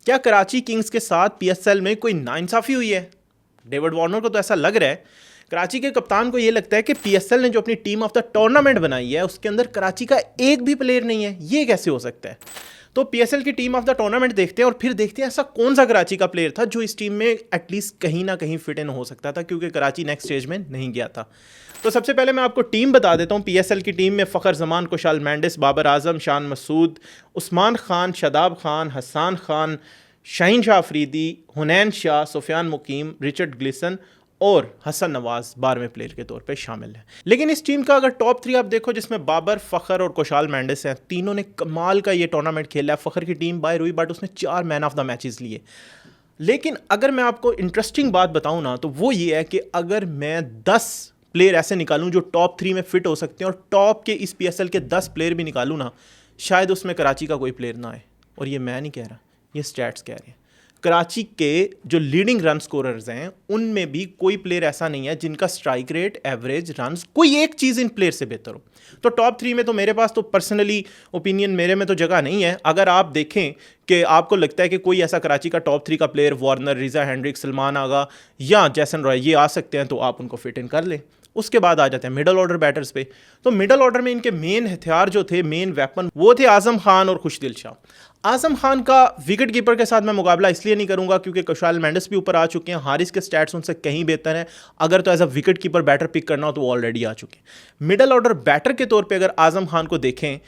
क्या कराची किंग्स के साथ पीएसएल में कोई नाइंसाफ़ी हुई है? डेविड वार्नर को तो ऐसा लग रहा है। कराची के कप्तान को यह लगता है कि पीएसएल ने जो अपनी टीम ऑफ द टूर्नामेंट बनाई है उसके अंदर कराची का एक भी प्लेयर नहीं है। ये कैसे हो सकता है? तो पीएसएल की टीम ऑफ द टूर्नामेंट देखते हैं और फिर देखते हैं ऐसा कौन सा कराची का प्लेयर था जो इस टीम में एटलीस्ट कहीं ना कहीं फिट इन हो सकता था, क्योंकि कराची नेक्स्ट स्टेज में नहीं गया था। तो सबसे पहले मैं आपको टीम बता देता हूँ। पीएसएल की टीम में फ़खर जमान, कुशाल मेंडिस, बाबर आजम, शान मसूद, उस्मान खान, शादाब खान, हसन खान, शाहीन शाह अफरीदी, हुनैन शाह, सुफियान मुकीम, रिचर्ड ग्लिसन और हसन नवाज 12वें प्लेयर के तौर पे शामिल है। लेकिन इस टीम का अगर टॉप 3 आप देखो, जिसमें बाबर, फ़खर और कुशाल मेंडिस हैं, तीनों ने कमाल का ये टूर्नामेंट खेला है। फ़खर की टीम बाहर हुई बट उसने 4 मैन ऑफ द मैचेस लिए। लेकिन अगर मैं आपको इंटरेस्टिंग बात बताऊं ना, तो वो ये है कि अगर मैं 10 प्लेयर ऐसे निकालूं जो टॉप 3 में फिट हो सकते हैं और टॉप के इस पीएसएल के 10 प्लेयर भी निकालूं ना, शायद उसमें कराची का कोई प्लेयर ना आए। और ये मैं नहीं कह रहा, ये स्टैट्स कह रहे हैं। कराची के जो लीडिंग रन स्कोरर्स हैं उनमें भी कोई प्लेयर ऐसा नहीं है जिनका स्ट्राइक रेट, एवरेज रन्स, कोई एक चीज़ इन प्लेयर से बेहतर हो। तो टॉप 3 में तो मेरे पास तो पर्सनली ओपिनियन मेरे में तो जगह नहीं है। अगर आप देखें कि आपको लगता है कि कोई ऐसा कराची का टॉप 3 का प्लेयर, वार्नर, रिजा हेंड्रिक, सलमान आगा या जैसन रॉय, ये आ सकते हैं, तो आप उनको फिट इन कर लें। उसके बाद आ जाते हैं मिडल ऑर्डर बैटर्स पे। तो मिडल ऑर्डर में इनके मेन हथियार जो थे, मेन वेपन, वो थे आजम खान और खुशदिल शाह। आजम खान का विकेट कीपर के साथ मैं मुकाबला इसलिए नहीं करूंगा क्योंकि कुशाल मेंडिस भी ऊपर आ चुके हैं, हारिस के स्टैट्स उनसे कहीं बेहतर हैं। अगर तो as a wicket keeper better pick करना हो तो ऑलरेडी आ चुके हैं। मिडल ऑर्डर बैटर के तौर पे अगर आजम खान को देखें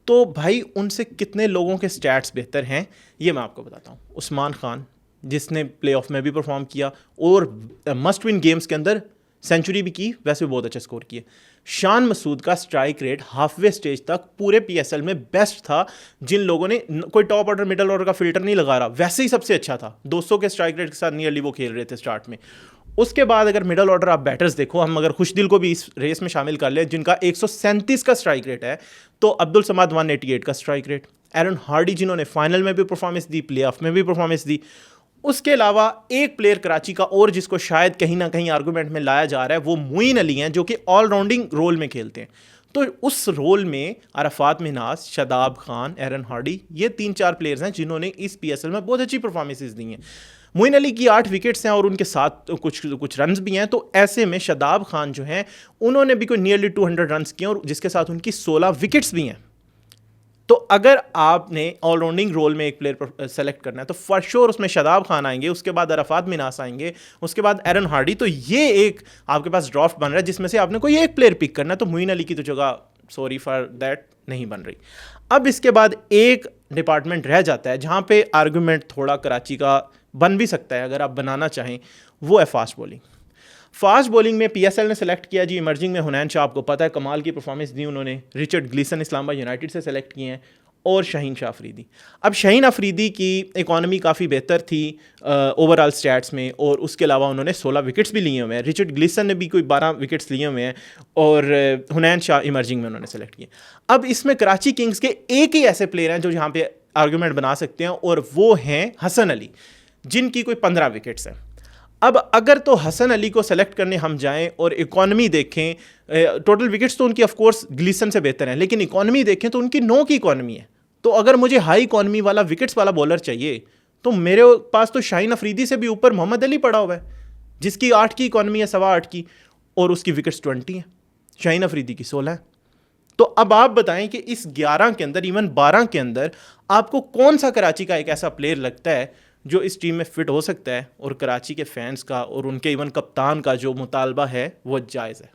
तो भाई उनसे कितने लोगों के स्टैट्स बेहतर हैं ये मैं आपको बताता हूँ। उस्मान खान, जिसने प्ले ऑफ में भी परफॉर्म किया और मस्ट विन गेम्स के अंदर सेंचुरी भी की, वैसे भी बहुत अच्छा स्कोर किए। शान मसूद का स्ट्राइक रेट हाफवे स्टेज तक पूरे पीएसएल में बेस्ट था। जिन लोगों ने कोई टॉप ऑर्डर मिडल ऑर्डर का फिल्टर नहीं लगा रहा, वैसे ही सबसे अच्छा था। 200 के स्ट्राइक रेट के साथ नियरली वो खेल रहे थे स्टार्ट में। उसके बाद अगर मिडल ऑर्डर आप बैटर्स देखो, हम अगर खुशदिल को भी इस रेस में शामिल कर लें जिनका 137 का स्ट्राइक रेट है, तो अब्दुल समाद 188 का स्ट्राइक रेट, एरन हार्डी जिन्होंने फाइनल में भी परफॉर्मेंस दी, प्ले ऑफ में भी परफॉर्मेंस दी। उसके अलावा एक प्लेयर कराची का और जिसको शायद कहीं ना कहीं आर्गूमेंट में लाया जा रहा है, वो मोइन अली हैं, जो कि ऑलराउंडिंग रोल में खेलते हैं। तो उस रोल में अरफात मिन्हाज, शादाब खान, एरन हार्डी, ये 3-4 प्लेयर्स हैं जिन्होंने इस पीएसएल में बहुत अच्छी परफॉर्मेंसेज दी हैं। मोइन अली की 8 विकेट्स हैं और उनके साथ कुछ रन्स भी हैं। तो ऐसे में शादाब खान जो हैं उन्होंने भी कोई नियरली 200 रन्स किए और जिसके साथ उनकी 16 विकेट्स भी हैं। तो अगर आपने ऑलराउंडिंग रोल में एक प्लेयर सेलेक्ट करना है तो फॉर श्योर उसमें शादाब खान आएंगे, उसके बाद अरफात मिन्हाज आएंगे, उसके बाद एरन हार्डी। तो ये एक आपके पास ड्राफ्ट बन रहा है जिसमें से आपने कोई एक प्लेयर पिक करना है। तो मोइन अली की तो जगह, सॉरी फॉर दैट, नहीं बन रही। अब इसके बाद एक डिपार्टमेंट रह जाता है जहाँ पे आर्गूमेंट थोड़ा कराची का बन भी सकता है अगर आप बनाना चाहें, वो है फास्ट बॉलिंग। फास्ट बॉलिंग में पीएसएल ने सेलेक्ट किया जी इमर्जिंग में हुनैन शाह, आपको पता है कमाल की परफॉर्मेंस दी उन्होंने। रिचर्ड ग्लिसन इस्लामाबाद यूनाइटेड से सेलेक्ट किए हैं और शाहीन शाह अफरीदी। अब शाहीन अफरीदी की इकॉनमी काफ़ी बेहतर थी ओवरऑल स्टैट्स में और उसके अलावा उन्होंने 16 विकेट्स भी लिए हुए हैं। रिचर्ड ग्लिसन ने भी कोई 12 विकेट्स लिए हुए हैं और हुनैन शाह इमर्जिंग में उन्होंने सेलेक्ट किए। अब इसमें कराची किंग्स के एक ही ऐसे प्लेयर हैं जो यहाँ पे आर्गूमेंट बना सकते हैं और वो हैं हसन अली, जिनकी कोई 15 विकेट्स हैं। अब अगर तो हसन अली को सेलेक्ट करने हम जाएं और इकॉनमी देखें, टोटल विकेट्स तो उनकी ऑफकोर्स ग्लिसन से बेहतर हैं, लेकिन इकॉनमी देखें तो उनकी 9 की इकॉनमी है। तो अगर मुझे हाई इकॉनमी वाला विकेट्स वाला बॉलर चाहिए तो मेरे पास तो शाहीन अफरीदी से भी ऊपर मोहम्मद अली पड़ा हुआ है, जिसकी 8 की इकॉनमी है, 8.25 की, और उसकी विकेट्स 20 हैं, शाहीन अफरीदी की 16 है। तो अब आप बताएं कि इस 11 के अंदर, इवन 12 के अंदर, आपको कौन सा कराची का एक ऐसा प्लेयर लगता है जो इस टीम में फिट हो सकता है और कराची के फैंस का और उनके इवन कप्तान का जो मुतालबा है वो जायज़ है।